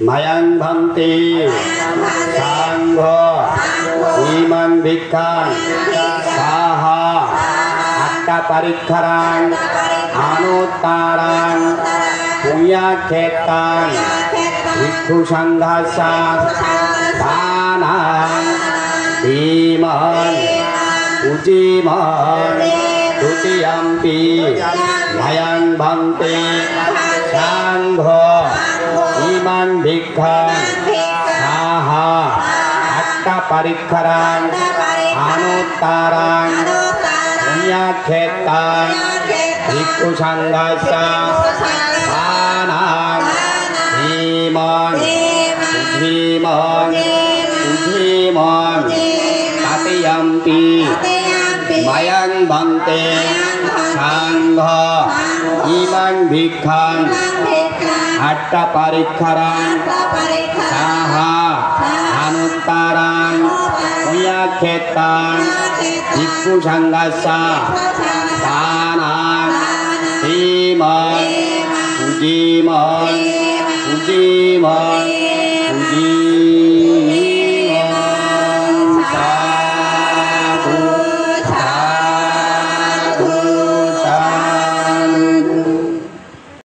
마양 방띠 상거 이만 비칸 사하 아tta 파리카랑 아누따랑 공약했단 비쿠상가사 다낭 이만 우지만 두띠암비 마양 방띠 상거 이만 비칸 사하 아tta 파리카랑 아누따랑 공약했단 비쿠상가사 다낭 이만 우지만 두띠암비 마양 방띠 상거 이만 비칸 아tta 파리카랑 사하 아누따랑 공약했단 비쿠상가사 다낭 이만 우지만